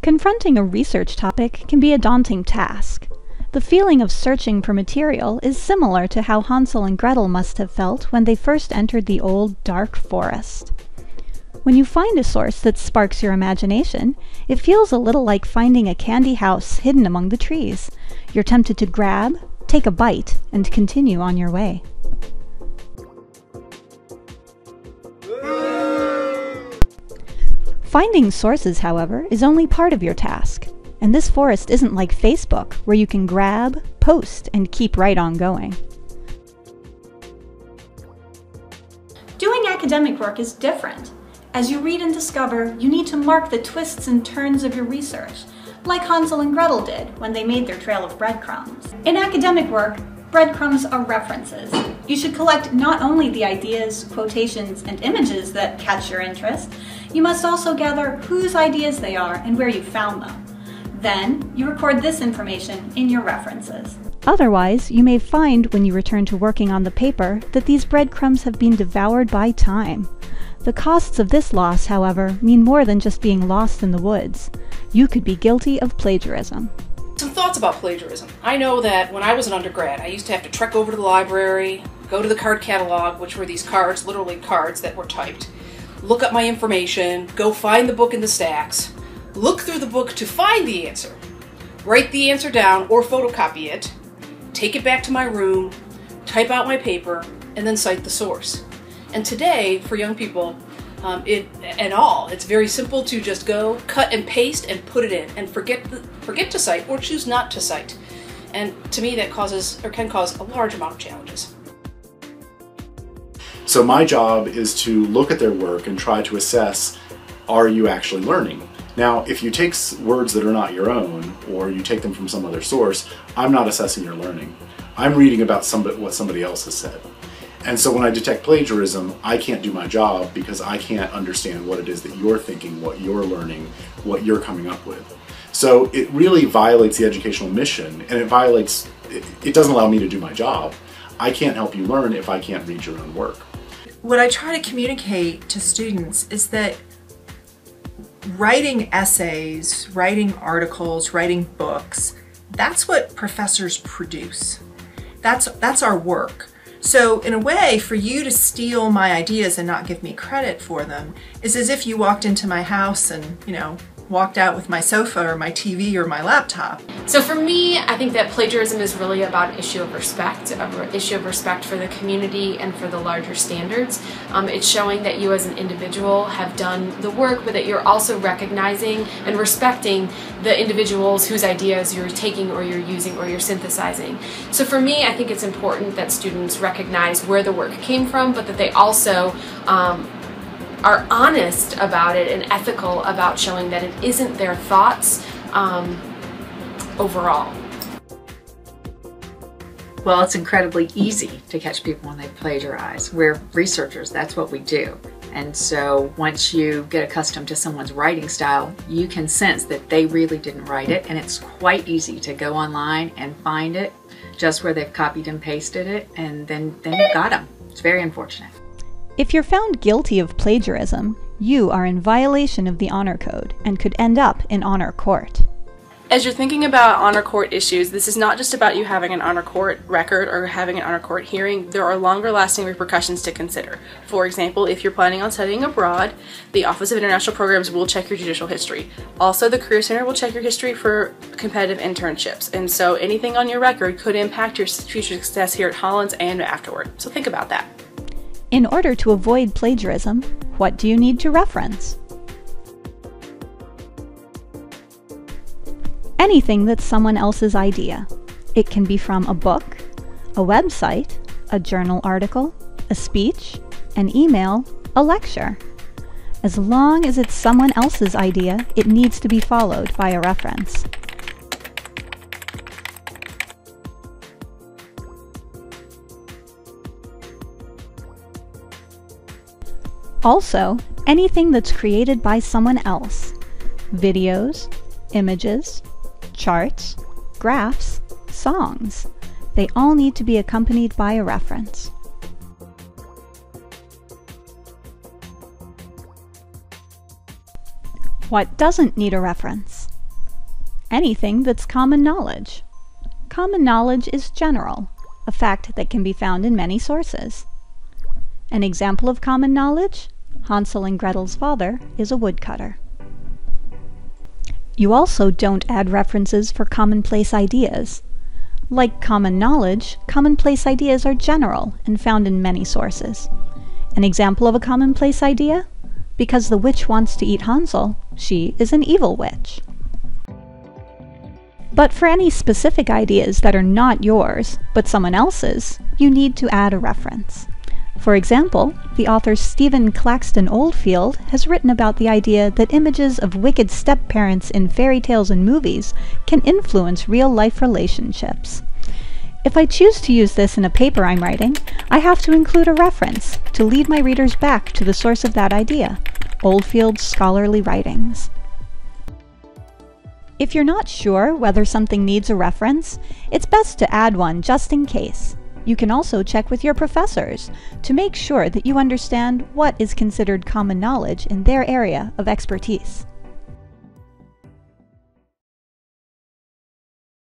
Confronting a research topic can be a daunting task. The feeling of searching for material is similar to how Hansel and Gretel must have felt when they first entered the old, dark forest. When you find a source that sparks your imagination, it feels a little like finding a candy house hidden among the trees. You're tempted to grab, take a bite, and continue on your way. Finding sources, however, is only part of your task. And this forest isn't like Facebook, where you can grab, post, and keep right on going. Doing academic work is different. As you read and discover, you need to mark the twists and turns of your research, like Hansel and Gretel did when they made their trail of breadcrumbs. In academic work, breadcrumbs are references. You should collect not only the ideas, quotations, and images that catch your interest, you must also gather whose ideas they are and where you found them. Then, you record this information in your references. Otherwise, you may find when you return to working on the paper that these breadcrumbs have been devoured by time. The costs of this loss, however, mean more than just being lost in the woods. You could be guilty of plagiarism. Some thoughts about plagiarism. I know that when I was an undergrad, I used to have to trek over to the library, go to the card catalog, which were these cards, literally cards that were typed, look up my information, go find the book in the stacks, look through the book to find the answer, write the answer down or photocopy it, take it back to my room, type out my paper, and then cite the source. And today, for young people, it's very simple to just go, cut and paste, and put it in, and forget to cite or choose not to cite. And to me, that can cause a large amount of challenges. So my job is to look at their work and try to assess, are you actually learning? Now, if you take words that are not your own, or you take them from some other source, I'm not assessing your learning. I'm reading about what somebody else has said. And so when I detect plagiarism, I can't do my job because I can't understand what it is that you're thinking, what you're learning, what you're coming up with. So it really violates the educational mission, and it doesn't allow me to do my job. I can't help you learn if I can't read your own work. What I try to communicate to students is that writing essays, writing articles, writing books, that's what professors produce. That's our work. So in a way, for you to steal my ideas and not give me credit for them is as if you walked into my house and, walked out with my sofa or my TV or my laptop. So for me, I think that plagiarism is really about an issue of respect for the community and for the larger standards. It's showing that you as an individual have done the work, but that you're also recognizing and respecting the individuals whose ideas you're taking or you're using or you're synthesizing. So for me, I think it's important that students recognize where the work came from, but that they also are honest about it and ethical about showing that it isn't their thoughts overall. Well, it's incredibly easy to catch people when they plagiarize. We're researchers, that's what we do. And so once you get accustomed to someone's writing style, you can sense that they really didn't write it, and it's quite easy to go online and find it just where they've copied and pasted it, and then you've got them. It's very unfortunate. If you're found guilty of plagiarism, you are in violation of the Honor Code and could end up in honor court. As you're thinking about honor court issues, this is not just about you having an honor court record or having an honor court hearing. There are longer lasting repercussions to consider. For example, if you're planning on studying abroad, the Office of International Programs will check your judicial history. Also, the Career Center will check your history for competitive internships. And so anything on your record could impact your future success here at Hollins and afterward. So think about that. In order to avoid plagiarism, what do you need to reference? Anything that's someone else's idea. It can be from a book, a website, a journal article, a speech, an email, a lecture. As long as it's someone else's idea, it needs to be followed by a reference. Also, anything that's created by someone else. Videos, images, charts, graphs, songs. They all need to be accompanied by a reference. What doesn't need a reference? anything that's common knowledge. Common knowledge is general, a fact that can be found in many sources. An example of common knowledge? Hansel and Gretel's father is a woodcutter. You also don't add references for commonplace ideas. Like common knowledge, commonplace ideas are general and found in many sources. An example of a commonplace idea? Because the witch wants to eat Hansel, she is an evil witch. But for any specific ideas that are not yours, but someone else's, you need to add a reference. For example, the author Stephen Claxton Oldfield has written about the idea that images of wicked step-parents in fairy tales and movies can influence real-life relationships. If I choose to use this in a paper I'm writing, I have to include a reference to lead my readers back to the source of that idea, Oldfield's scholarly writings. If you're not sure whether something needs a reference, it's best to add one just in case. You can also check with your professors to make sure that you understand what is considered common knowledge in their area of expertise.